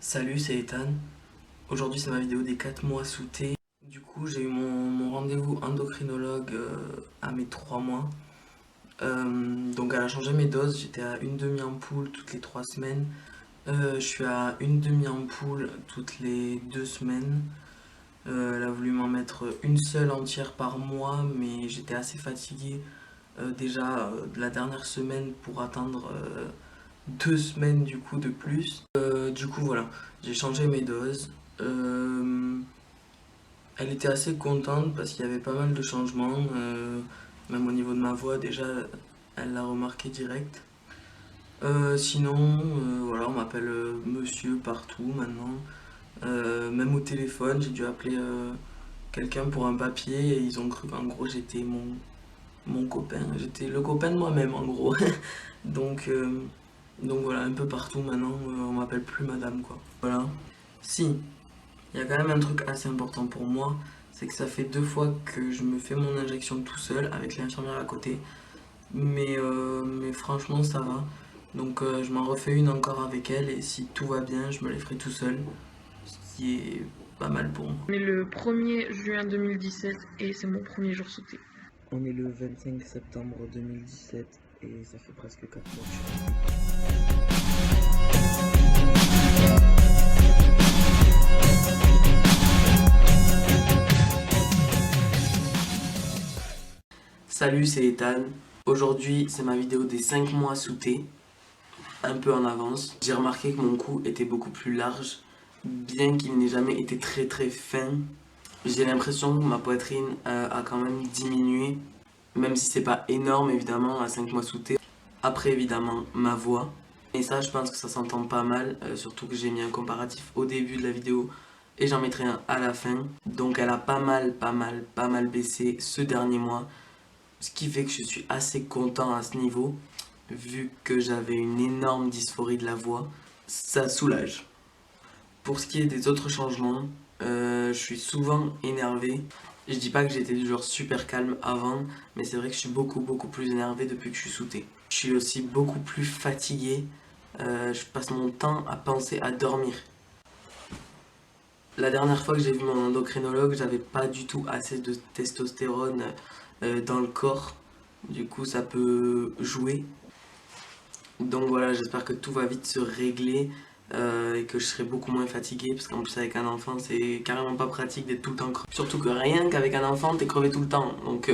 Salut, c'est Ethan. Aujourd'hui, c'est ma vidéo des 4 mois sous thé. Du coup, j'ai eu mon rendez-vous endocrinologue à mes 3 mois. Donc, elle a changé mes doses. J'étais à une demi-ampoule toutes les 3 semaines. Je suis à une demi-ampoule toutes les 2 semaines. Elle a voulu m'en mettre une seule entière par mois, mais j'étais assez fatigué déjà de la dernière semaine pour attendre 2 semaines du coup de plus. Du coup voilà, j'ai changé mes doses. Elle était assez contente parce qu'il y avait pas mal de changements, même au niveau de ma voix déjà, elle l'a remarqué direct. Sinon, voilà, on m'appelle monsieur partout maintenant. Même au téléphone, j'ai dû appeler quelqu'un pour un papier et ils ont cru qu'en gros j'étais mon copain. J'étais le copain de moi-même en gros. Donc, donc voilà, un peu partout maintenant, on m'appelle plus madame quoi. Voilà. Si, il y a quand même un truc assez important pour moi, c'est que ça fait 2 fois que je me fais mon injection tout seul avec l'infirmière à côté. Mais franchement ça va. Donc je m'en refais une encore avec elle et si tout va bien, je me les ferai tout seul. Ce qui est pas mal pour moi. On est le 1er juin 2017 et c'est mon premier jour sauté. On est le 25 septembre 2017 et ça fait presque 4 mois que je suis. Salut, c'est Ethan. Aujourd'hui, c'est ma vidéo des 5 mois sous thé, un peu en avance. J'ai remarqué que mon cou était beaucoup plus large, bien qu'il n'ait jamais été très très fin. J'ai l'impression que ma poitrine a quand même diminué, même si c'est pas énorme évidemment à 5 mois sous thé. Après évidemment ma voix. Et ça je pense que ça s'entend pas mal, surtout que j'ai mis un comparatif au début de la vidéo et j'en mettrai un à la fin. Donc elle a pas mal baissé ce dernier mois. Ce qui fait que je suis assez content à ce niveau, vu que j'avais une énorme dysphorie de la voix. Ça soulage. Pour ce qui est des autres changements, je suis souvent énervé. Je dis pas que j'étais du genre super calme avant, mais c'est vrai que je suis beaucoup plus énervé depuis que je suis sous thé. Je suis aussi beaucoup plus fatigué. Je passe mon temps à penser à dormir. La dernière fois que j'ai vu mon endocrinologue, j'avais pas du tout assez de testostérone dans le corps. Du coup, ça peut jouer. Donc voilà, j'espère que tout va vite se régler et que je serai beaucoup moins fatigué. Parce qu'en plus, avec un enfant, c'est carrément pas pratique d'être tout le temps crevé. Surtout que rien qu'avec un enfant, t'es crevé tout le temps. Donc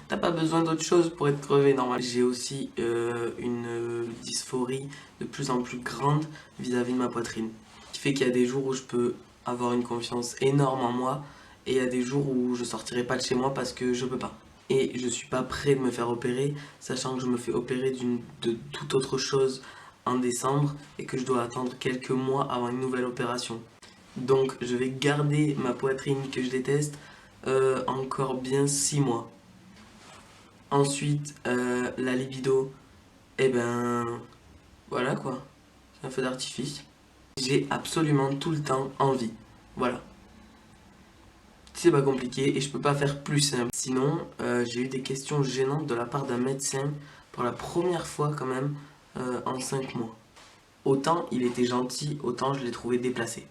t'as pas besoin d'autre chose pour être crevé normal. J'ai aussi une dysphorie de plus en plus grande vis-à-vis de ma poitrine. Ce qui fait qu'il y a des jours où je peux avoir une confiance énorme en moi et il y a des jours où je sortirai pas de chez moi parce que je peux pas. Et je suis pas prêt de me faire opérer, sachant que je me fais opérer de toute autre chose en décembre et que je dois attendre quelques mois avant une nouvelle opération. Donc je vais garder ma poitrine que je déteste encore bien 6 mois. Ensuite, la libido, eh ben voilà quoi, c'est un feu d'artifice. J'ai absolument tout le temps envie. Voilà. C'est pas compliqué et je peux pas faire plus simple. Sinon, j'ai eu des questions gênantes de la part d'un médecin pour la première fois quand même en 5 mois. Autant il était gentil, autant je l'ai trouvé déplacé.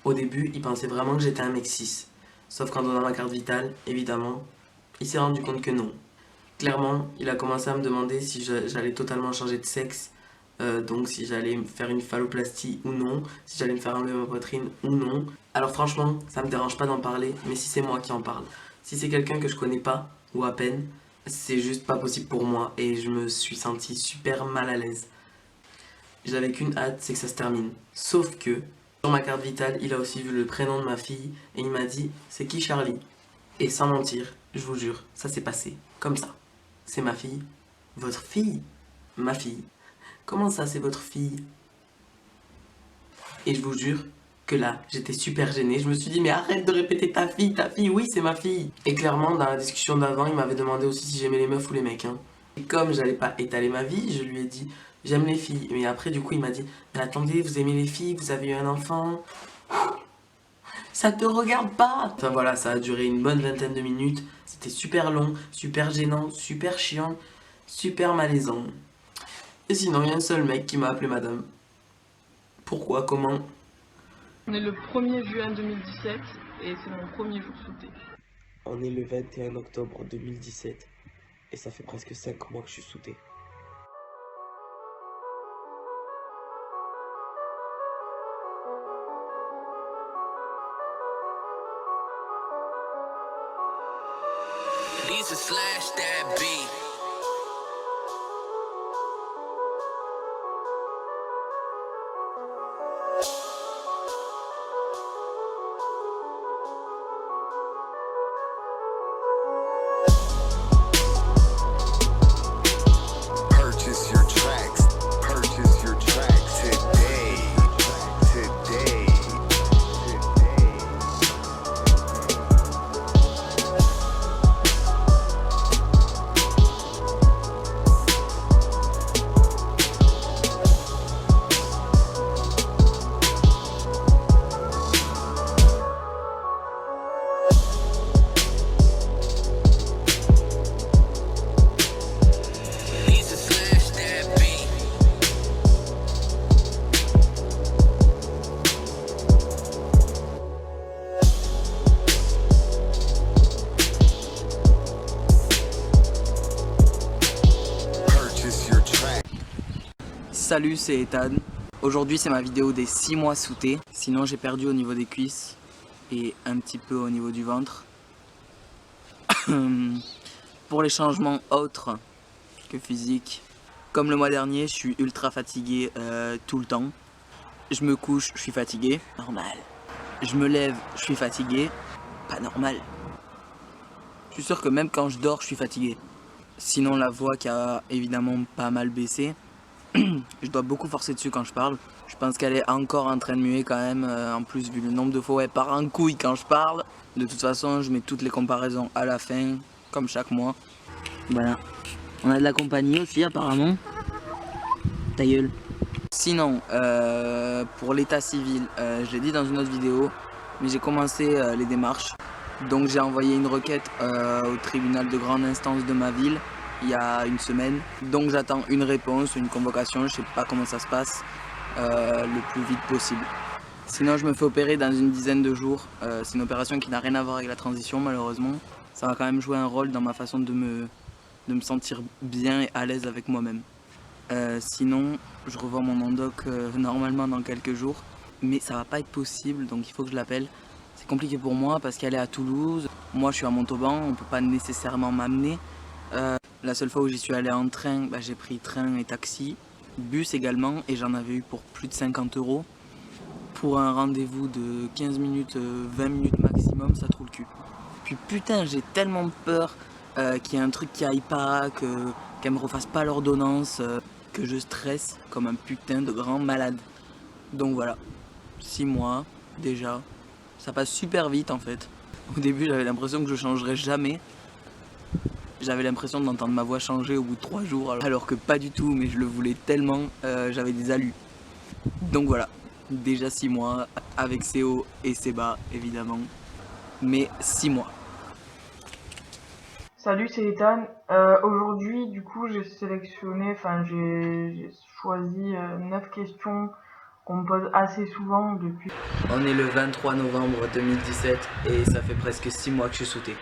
Au début, il pensait vraiment que j'étais un mec 6. Sauf qu'en donnant ma carte vitale, évidemment, il s'est rendu compte que non. Clairement, il a commencé à me demander si j'allais totalement changer de sexe, donc si j'allais me faire une phalloplastie ou non, si j'allais me faire enlever ma poitrine ou non. Alors franchement, ça me dérange pas d'en parler, mais si c'est moi qui en parle, si c'est quelqu'un que je connais pas, ou à peine, c'est juste pas possible pour moi et je me suis senti super mal à l'aise. J'avais qu'une hâte, c'est que ça se termine. Sauf que, sur ma carte vitale, il a aussi vu le prénom de ma fille et il m'a dit c'est qui Charlie? Et sans mentir, je vous jure, ça s'est passé comme ça. C'est ma fille. Votre fille? Ma fille. Comment ça, c'est votre fille? Et je vous jure que là, j'étais super gênée. Je me suis dit, mais arrête de répéter ta fille, oui, c'est ma fille. Et clairement, dans la discussion d'avant, il m'avait demandé aussi si j'aimais les meufs ou les mecs. Hein. Et comme j'allais pas étaler ma vie, je lui ai dit, j'aime les filles. Mais après, du coup, il m'a dit, mais attendez, vous aimez les filles, vous avez eu un enfant? Ça te regarde pas. Enfin voilà, ça a duré une bonne vingtaine de minutes. C'était super long, super gênant, super chiant, super malaisant. Et sinon, il y a un seul mec qui m'a appelé madame. Pourquoi? Comment? On est le 1er juin 2017 et c'est mon premier jour sous thé. On est le 21 octobre 2017 et ça fait presque 5 mois que je suis sous thé. Lisa slash that beat. Purchase your tracks. Purchase your tracks today. Today. Lisa slash that beat. Purchase your track. Salut, c'est Ethan. Aujourd'hui c'est ma vidéo des 6 mois sous thé. Sinon j'ai perdu au niveau des cuisses et un petit peu au niveau du ventre. Pour les changements autres que physiques, comme le mois dernier, je suis ultra fatigué tout le temps. Je me couche, je suis fatigué, normal. Je me lève, je suis fatigué, pas normal. Je suis sûr que même quand je dors, je suis fatigué. Sinon la voix qui a évidemment pas mal baissé. Je dois beaucoup forcer dessus quand je parle. Je pense qu'elle est encore en train de muer quand même. En plus, vu le nombre de fois où elle part en couille quand je parle. De toute façon, je mets toutes les comparaisons à la fin, comme chaque mois. Voilà. On a de la compagnie aussi, apparemment. Ta gueule. Sinon, pour l'état civil, je l'ai dit dans une autre vidéo, mais j'ai commencé les démarches. Donc, j'ai envoyé une requête au tribunal de grande instance de ma ville. Il y a une semaine, donc j'attends une réponse, une convocation, je sais pas comment ça se passe, le plus vite possible. Sinon je me fais opérer dans une dizaine de jours, c'est une opération qui n'a rien à voir avec la transition malheureusement. Ça va quand même jouer un rôle dans ma façon de me sentir bien et à l'aise avec moi-même. Sinon je revois mon endoc normalement dans quelques jours, mais ça va pas être possible donc il faut que je l'appelle. C'est compliqué pour moi parce qu'elle est à Toulouse, moi je suis à Montauban, on peut pas nécessairement m'amener. La seule fois où j'y suis allé en train, j'ai pris train et taxi, bus également, et j'en avais eu pour plus de 50 €. Pour un rendez-vous de 15 minutes, 20 minutes maximum, ça trouve le cul. Puis putain, j'ai tellement peur qu'il y ait un truc qui aille pas, qu'elle me refasse pas l'ordonnance, que je stresse comme un putain de grand malade. Donc voilà, 6 mois déjà, ça passe super vite en fait. Au début j'avais l'impression que je changerais jamais. J'avais l'impression d'entendre ma voix changer au bout de 3 jours, alors que pas du tout, mais je le voulais tellement, j'avais des allus. Donc voilà, déjà 6 mois, avec ses hauts et ses bas, évidemment, mais 6 mois. Salut, c'est Ethan. Aujourd'hui, du coup, j'ai choisi 9 questions qu'on me pose assez souvent depuis. On est le 23 novembre 2017 et ça fait presque 6 mois que je suis sous thé.